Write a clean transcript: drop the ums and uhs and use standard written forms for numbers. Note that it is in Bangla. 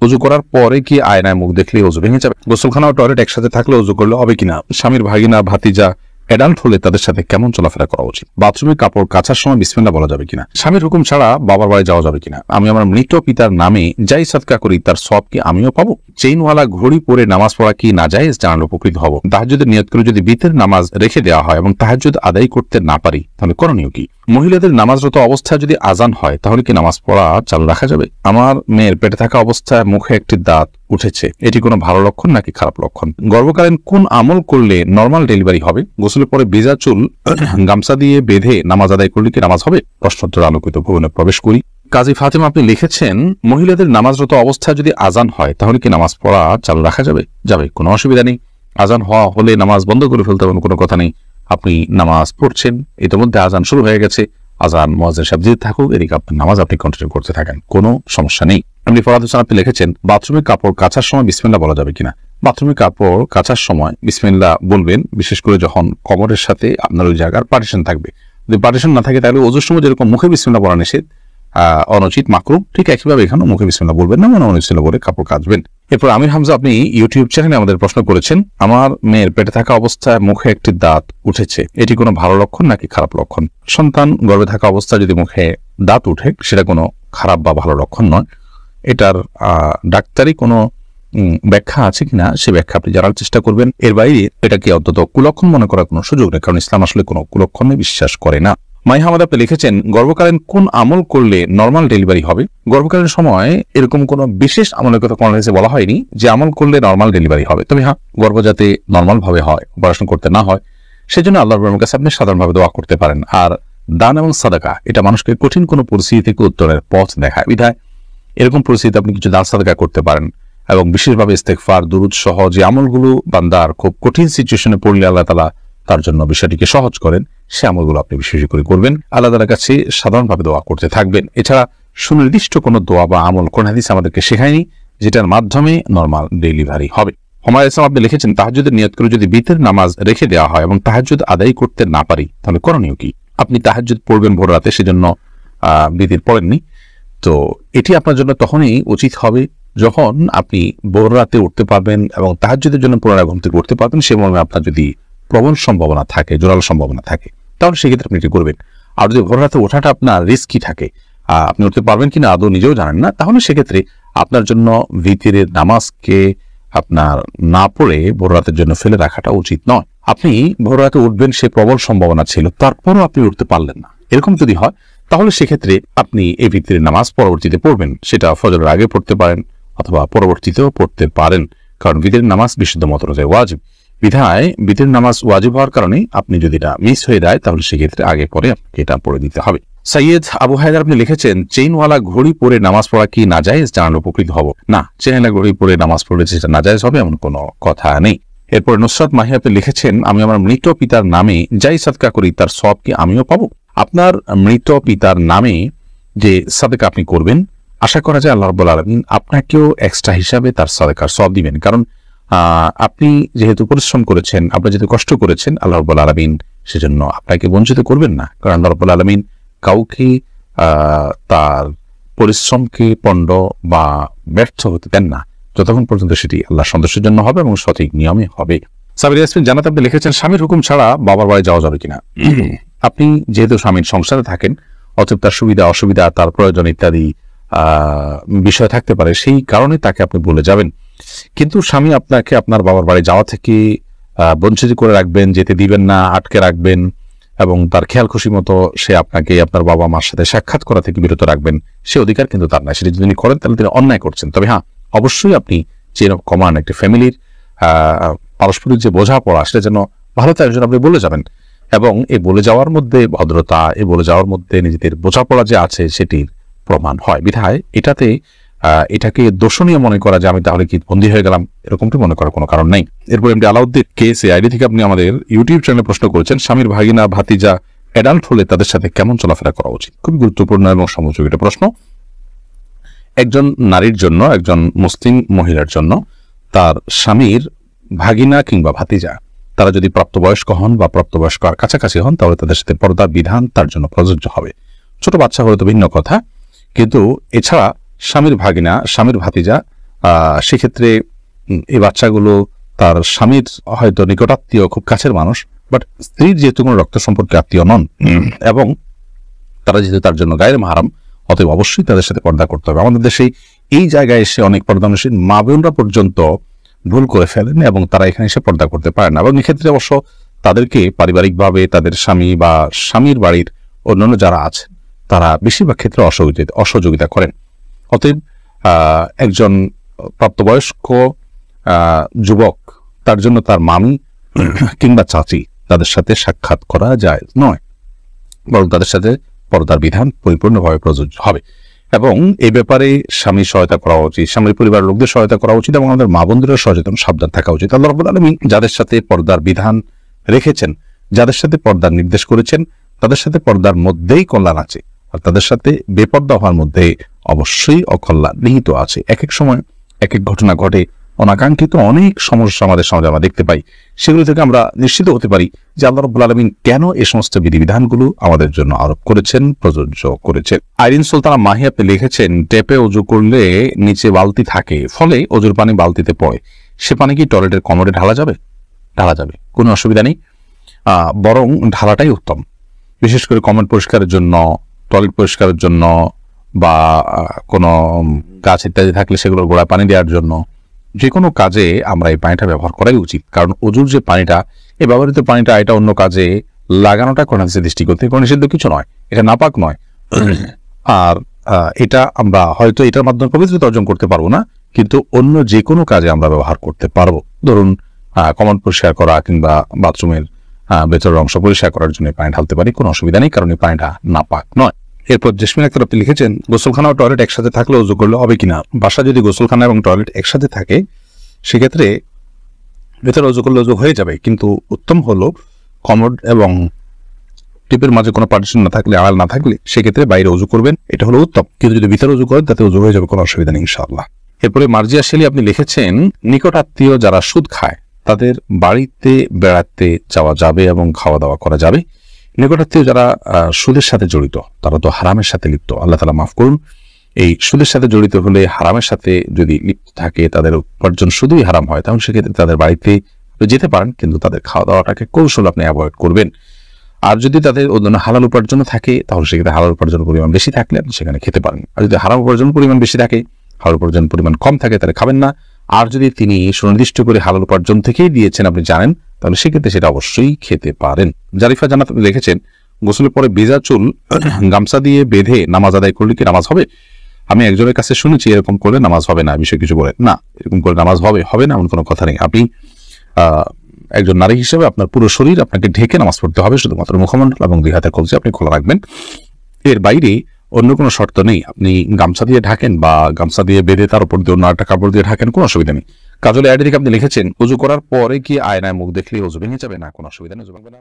ওযু করার পরে কি আয়নায় মুখ দেখলে ওযু ভেঙে যাবে? গোসলখানা ও টয়লেট একসাথে থাকলে ওযু করলে হবে কিনা? স্বামীর ভাগিনা ভাতিজা অ্যাডাল্ট হলে তাদের সাথে কেমন চলাফেরা করা উচিত? বাথরুমে কাপড় কাচার সময় বিসমিল্লাহ বলা যাবে কিনা? স্বামীর হুকুম ছাড়া বাবার বাড়ি যাওয়া যাবে কিনা? আমি আমার মৃত পিতার নামে যাই সাদকা করি তার সব কি আমিও পাবো? চেইনওয়ালা ঘড়ি পরে নামাজ পড়া কি নাজায়েজ জানালে উপকৃত হব? তাহাজ্জুদের নিয়ত করে যদি বিতের নামাজ রেখে দেওয়া হয় এবং তাহাজ্জুদ আদায় করতে না পারি তাহলে করণীয় কি? মহিলাদের নামাজরত অবস্থায় যদি আজান হয় তাহলে কি নামাজ পড়া চালু রাখা যাবে? আমার মেয়ের পেটে থাকা অবস্থায় মুখে একটি দাঁত উঠেছে, এটি কোনো ভালো লক্ষণ নাকি খারাপ লক্ষণ? গর্ভকালীন কোন আমল করলে নরমাল ডেলিভারি হবে? গোসলের পরে ভেজা চুল গামছা দিয়ে বেঁধে নামাজ আদায় করলে কি নামাজ হবে? প্রশ্নোত্তর আলোকিত ভবনে প্রবেশ করি। কাজী ফাতেমা আপনি লিখেছেন, মহিলাদের নামাজরত অবস্থায় যদি আজান হয় তাহলে কি নামাজ পড়া চালু রাখা যাবে? যাবে, কোনো অসুবিধা নেই। আজান হওয়া হলে নামাজ বন্ধ করে ফেলতে হবে, কোনো কথা নেই। আপনি নামাজ পড়ছেন, ইতিমধ্যে আজান শুরু হয়ে গেছে, আজান মুয়াজ্জিন সাহেব দিতে থাকুক, এদিকে আপনার নামাজ আপনি কন্টিনিউ করতে থাকেন, কোনো সমস্যা নেই। আপনি ফরহাদ হোসেন আপনি লিখেছেন, বাথরুমে কাপড় কাচার সময় বিসমিল্লাহ বলা যাবে কিনা? বাথরুমে কাপড় কাচার সময় বিসমিল্লাহ বলবেন, বিশেষ করে যখন কমরের সাথে আপনার ওই জায়গার পার্টিশন থাকবে। যদি পার্টিশন না থাকে তাহলে ওযুর সময় যেরকম মুখে বিসমিল্লাহ বলা নিষেধ, অনুচিত, মাকরুহ, ঠিক একইভাবে এখানে মুখে বিসমিল্লাহ বলবেন না, মানে বিসমিল্লাহ বলে কাপড় কাচবেন। এরপর আমির হামজা আপনি ইউটিউব চ্যানেলে আমাদের প্রশ্ন করেছেন, আমার মেয়ের পেটে থাকা অবস্থায় মুখে একটি দাঁত উঠেছে, এটি কোনো ভালো লক্ষণ নাকি খারাপ লক্ষণ? সন্তান গর্ভে থাকা অবস্থায় যদি মুখে দাঁত উঠে সেটা কোনো খারাপ বা ভালো লক্ষণ নয়। এটার ডাক্তারি কোনো ব্যাখ্যা আছে কিনা সে ব্যাখ্যা আপনি জানার চেষ্টা করবেন। এর বাইরে এটাকে অন্তত কুলক্ষণ মনে করার কোনো সুযোগ নেই, কারণ ইসলাম আসলে কোনো কুলক্ষণে বিশ্বাস করে না। মাইহামাদ আপনি লিখেছেন, গর্ভকালীন কোন আমল করলে নরমাল ডেলিভারি হবে? গর্ভকালীন সময় এরকম কোনো বিশেষ আমলের কথা কোরআন হাদিসে বলা হয়নি যে আমল করলে নরমাল ডেলিভারি হবে। তবে হ্যাঁ, গর্ভ যাতে নরমাল ভাবে হয়, অপারেশন করতে না হয়, সেজন্য আল্লাহর রহমতের কাছে আপনি সাধারণভাবে দোয়া করতে পারেন। আর দান এবং সাদাকা এটা মানুষকে কঠিন কোনো পরিস্থিতি থেকে উত্তরের পথ দেখায়, বিধায় এরকম পরিস্থিতিতে আপনি কিছু দান সাদাকা করতে পারেন এবং বিশেষভাবে ইস্তেগফার, দুরূদ সহ যে আমলগুলো বান্দার খুব কঠিন সিচুয়েশনে পড়লে আল্লাহ তাআলা তার জন্য বিষয়টিকে সহজ করেন, সে আমলগুলো আপনি বিশেষ করে করবেন। আল্লাহ তাআলার কাছে সাধারণভাবে দোয়া করতে থাকবেন। এছাড়া সুনির্দিষ্ট কোনো দোয়া বা আমল কোন হাদিস আমাদেরকে শেখায়নি যেটার মাধ্যমে নরমাল ডেলিভারি হবে। হুমায়ুন ইসলাম আপনি লিখেছেন, তাহাজ্জুদের নিয়ত করে যদি বিতের নামাজ রেখে দেওয়া হয় এবং তাহাজ্জুদ আদায় করতে না পারি তাহলে করণীয় কি? আপনি তাহাজ্জুদ পড়বেন ভোর রাতে, সেজন্য বিতির পড়েননি, তো এটি আপনার জন্য তখনই উচিত হবে যখন আপনি ভোর রাতে উঠতে পারবেন এবং তাহাজ্জুদের জন্য পুনরায় ঘুম থেকে উঠতে পারবেন। সে মর্মে আপনার যদি প্রবল সম্ভাবনা থাকে, জোরালো সম্ভাবনা থাকে, তাহলে সেক্ষেত্রে আপনি এটি করবেন। আর যদি ভোর রাতে ওঠাটা আপনার রিস্কি থাকে, আপনি উঠতে পারবেন কিনা আদৌ নিজেও জানেন না, তাহলে সেক্ষেত্রে আপনার জন্য ভিতরের নামাজকে আপনার না পড়ে ভোর রাতের জন্য ফেলে রাখাটা উচিত নয়। আপনি ভোর রাতে উঠবেন সে প্রবল সম্ভাবনা ছিল, তারপরও আপনি উঠতে পারলেন না, এরকম যদি হয় তাহলে সেক্ষেত্রে আপনি এই ভিতরের নামাজ পরবর্তীতে পড়বেন। সেটা ফজরের আগে পড়তে পারেন অথবা পরবর্তীতেও পড়তে পারেন, কারণ ভিতরের নামাজ বিশুদ্ধ মত অনুযায়ী ওয়াজিব। বিধায় ভিতরের নামাজ ওয়াজিব হওয়ার কারণে আপনি যদি এটা মিস হয়ে যায় তাহলে সেক্ষেত্রে আগে পরে আপনাকে এটা পড়ে দিতে হবে। সৈয়দ আবু হায়দার আপনি লিখেছেন, চেইনওয়ালা ঘড়ি পরে নামাজ পড়া কি নাজায়েজ জানালে উপকৃত হব? না, চেইনওয়ালা ঘড়ি পরে নামাজ পড়লে সেটা নাজায়েজ হবে এমন কোনো কথা নেই। এরপর নুসরাত মাহি আপনি লিখেছেন, আমি আমার মৃত পিতার নামে যাই সাদকা করি তার সব কি আমিও পাবো? আপনার মৃত পিতার নামে যে সাদকা আপনি করবেন, আশা করা যায় আল্লাহ রাব্বুল আলামিন আপনাকেও এক্সট্রা হিসাবে তার সাদকার সওয়াব দিবেন। কারণ আপনি যেহেতু পরিশ্রম করেছেন, আপনি যেহেতু কষ্ট করেছেন, আল্লাহ রাব্বুল আলামিন সেজন্য আপনাকে বঞ্চিত করবেন না। কারণ আল্লাহ রাব্বুল আলামিন কাউকে তার পরিশ্রমকে পণ্ড বা ব্যর্থ হতে দেন না যতক্ষণ পর্যন্ত সেটি আল্লাহ সন্তুষ্টির জন্য হবে এবং সঠিক নিয়মে হবে। সাবির ইয়াসমিন জান্নাত আপনি লিখেছেন, স্বামীর হুকুম ছাড়া বাবার বাড়ি যাওয়া যাবে কিনা? আপনি যেহেতু স্বামীর সংসারে থাকেন, অতএব তার সুবিধা অসুবিধা, তার প্রয়োজন ইত্যাদি বিষয় থাকতে পারে, সেই কারণে তাকে আপনি বলে যাবেন। কিন্তু স্বামী আপনাকে আপনার বাবার বাড়ি যাওয়া থেকে বঞ্চিত করে রাখবেন, যেতে দিবেন না, আটকে রাখবেন এবং তার খেয়াল খুশি মতো সে আপনাকে আপনার বাবা মার সাথে সাক্ষাৎ করা থেকে বিরত রাখবেন, সে অধিকার কিন্তু তার নাই। সেটা যদি তিনি করেন তাহলে তিনি অন্যায় করছেন। তবে হ্যাঁ, অবশ্যই আপনি চেইন অফ কমান্ড, একটি ফ্যামিলির পারস্পরিক যে বোঝাপড়া, সেটা যেন ভালো তার জন্য আপনি বলে যাবেন এবং এই বলে যাওয়ার মধ্যে ভদ্রতা, এই বলে যাওয়ার মধ্যে নিজেদের বোঝাপড়া যে আছে সেটির প্রমাণ হয়। বিধায় এটাকে দোষণীয় মনে করা যে আমি তাহলে কি বন্দী হয়ে গেলাম, এরকমটি মনে করার কোনো কারণ নেই। এরপর এমডি আলাউদ্দিন কেএসএ আইডি থেকে আপনি আমাদের ইউটিউব চ্যানেলে প্রশ্ন করেছেন, স্বামীর ভাগিনা ভাতিজা অ্যাডাল্ট হলে তাদের সাথে কেমন চলাফেরা করা উচিত? খুবই গুরুত্বপূর্ণ এবং সমযোজী একটা প্রশ্ন। একজন নারীর জন্য, একজন মুসলিম মহিলার জন্য তার স্বামীর ভাগিনা কিংবা ভাতিজা তারা যদি প্রাপ্তবয়স্ক হন বা প্রাপ্তবয়স্ক আর কাছাকাছি হন তাহলে তাদের সাথে পর্দা বিধান তার জন্য প্রযোজ্য হবে। ছোট বাচ্চা হলে তো ভিন্ন কথা, কিন্তু এছাড়া স্বামীর ভাগিনা, স্বামীর ভাতিজা সেক্ষেত্রে এই বাচ্চাগুলো তার স্বামীর হয়তো নিকটাত্মীয়, খুব কাছের মানুষ, বাট স্ত্রীর যেহেতু কোনো রক্ত সম্পর্কে আত্মীয় নন এবং তারা যেহেতু তার জন্য গায়ের মাহারাম, অতএব অবশ্যই তাদের সাথে পর্দা করতে হবে। আমাদের দেশে এই জায়গায় এসে অনেক পর্দানশীল মা বোনরা পর্যন্ত ভুল করে ফেলেন এবং তারা এখানে এসে পর্দা করতে পারে না, এবং এক্ষেত্রে অবশ্য তাদেরকে পারিবারিকভাবে তাদের স্বামী বা স্বামীর বাড়ির অন্যান্য যারা আছেন তারা বেশিরভাগ ক্ষেত্রে অসহযোগিতা করেন। অতএব একজন প্রাপ্তবয়স্ক যুবক, তার জন্য তার মামি কিংবা চাচি তাদের সাথে সাক্ষাৎ করা যায় নয়, বরং তাদের সাথে পর্দার বিধান পরিপূর্ণভাবে প্রযোজ্য হবে। এবং এই ব্যাপারে স্বামীর সহায়তা করা উচিত, স্বামীর পরিবারের লোকদের সহায়তা করা উচিত, এবং আমাদের মা বোনদেরও সচেতন সাবধান থাকা উচিত। আল্লাহ রাব্বুল আলামিন যাদের সাথে পর্দার বিধান রেখেছেন, যাদের সাথে পর্দার নির্দেশ করেছেন, তাদের সাথে পর্দার মধ্যেই কল্যাণ আছে, আর তাদের সাথে বেপর্দা হওয়ার মধ্যে অবশ্যই অকল্যাণ নিহিত আছে। এক এক সময় এক এক ঘটনা ঘটে, অনাকাঙ্ক্ষিত অনেক সমস্যা আমাদের সমাজে আমরা দেখতে পাই। সেগুলো থেকে আমরা নিশ্চিত হতে পারি যে আল্লাহ রাব্বুল আলামিন কেন এই সমস্ত বিধিবিধানগুলো আমাদের জন্য আরোপ করেছেন, প্রযোজ্য করেছেন। আইরিন সুলতানা মাহিয়া আপনি লিখেছেন, ট্যাপে অজু করলে নিচে বালতি থাকে, ফলে অজুর পানি বালতিতে পড়ে, সে পানি কি টয়লেটের কমোডে ঢালা যাবে? ঢালা যাবে, কোনো অসুবিধা নেই, বরং ঢালাটাই উত্তম। বিশেষ করে কমোড পরিষ্কারের জন্য, টয়লেট পরিষ্কারের জন্য, বা কোনো গাছ ইত্যাদি থাকলে সেগুলোর গোড়ায় পানি দেওয়ার জন্য, যে কোনো কাজে আমরা এই পানিটা ব্যবহার করাই উচিত। কারণ অজুর যে পানিটা, এই ব্যবহৃত পানিটা, এটা অন্য কাজে লাগানোটা কোন হাদিসের দৃষ্টিকোণ থেকে কোনো নিষিদ্ধ কিছু নয়, এটা নাপাক নয়। আর এটা আমরা হয়তো এটার মাধ্যমে পবিত্রতা অর্জন করতে পারবো না, কিন্তু অন্য যে কোনো কাজে আমরা ব্যবহার করতে পারবো। ধরুন কমোড পরিষ্কার করা কিংবা বাথরুমের ভেতরের অংশ পরিষ্কার করার জন্য পানি ঢালতে পারি, কোনো অসুবিধা নেই, কারণ এই পানিটা নাপাক নয়। এরপর জেসমিন আক্তার আপনি লিখেছেন, গোসলখানা ও টয়লেট একসাথে থাকলে অজু করলে হবে কিনা? বাসা যদি গোসলখানা এবং টয়লেট একসাথে থাকে সেক্ষেত্রে ভেতরে অজু করলে অজু হয়ে যাবে, কিন্তু উত্তম হলো কমোড এবং টিপের মাঝে কোনো পার্টিশন না থাকলে, আড়াল না থাকলে, সেক্ষেত্রে বাইরে অজু করবেন, এটা হলো উত্তম। কিন্তু যদি ভিতরে অজু করেন তাতে অজু হয়ে যাবে, কোনো অসুবিধা নেই ইনশাআল্লাহ। এরপরে মার্জিয়া শেলি আপনি লিখেছেন, নিকট আত্মীয় যারা সুদ খায় তাদের বাড়িতে বেড়াতে যাওয়া যাবে এবং খাওয়া দাওয়া করা যাবে। নিকটাত্মীয় যারা সুদের সাথে জড়িত তারা তো হারামের সাথে লিপ্ত, আল্লাহ তাআলা মাফ করুন। এই সুদের সাথে জড়িত হলে, হারামের সাথে যদি লিপ্ত থাকে, তাদের উপার্জন শুধুই হারাম হয়, তখন সেক্ষেত্রে তাদের বাড়িতে যেতে পারেন, কিন্তু তাদের খাওয়া দাওয়াটাকে কৌশল আপনি অ্যাভয়েড করবেন। আর যদি তাদের অন্য হালাল উপার্জন থাকে, তাহলে সেক্ষেত্রে হালাল উপার্জনের পরিমাণ বেশি থাকলে আপনি সেখানে খেতে পারেন। আর যদি হারাম উপার্জন পরিমাণ বেশি থাকে, হালাল উপার্জন পরিমাণ কম থাকে, তাহলে খাবেন না। আর যদি তিনি সুনির্দিষ্ট করে হালাল উপার্জন থেকেই দিয়েছেন, আপনি জানেন, তাহলে সেক্ষেত্রে সেটা অবশ্যই খেতে পারেন। জারিফা জান্নাত আপনি লিখেছেন, গোসলের পরে ভেজা চুল গামছা দিয়ে বেঁধে নামাজ আদায় করলে কি নামাজ হবে? আমি একজনের কাছে শুনেছি এরকম করলে নামাজ হবে না, বিষয় কিছু বলেন না, এরকম করে নামাজ হবে না এমন কোনো কথা নেই। আপনি একজন নারী হিসেবে আপনার পুরো শরীর আপনাকে ঢেকে নামাজ পড়তে হবে, শুধুমাত্র মুখমণ্ডল এবং দুই হাতের কবজি আপনি খোলা রাখবেন, এর বাইরে অন্য কোনো শর্ত নেই। আপনি গামছা দিয়ে ঢাকেন বা গামছা দিয়ে বেঁধে তার উপর দিয়ে অন্য একটা কাপড় দিয়ে ঢাকেন, কোনো অসুবিধা নেই। কাজল আইডি থেকে আপনি লিখেছেন, উজু করার পরে কি আয়নায় মুখ দেখলে উজু ভেঙে যাবে? না, কোনো অসুবিধা নেই, উজু ভাঙবে না।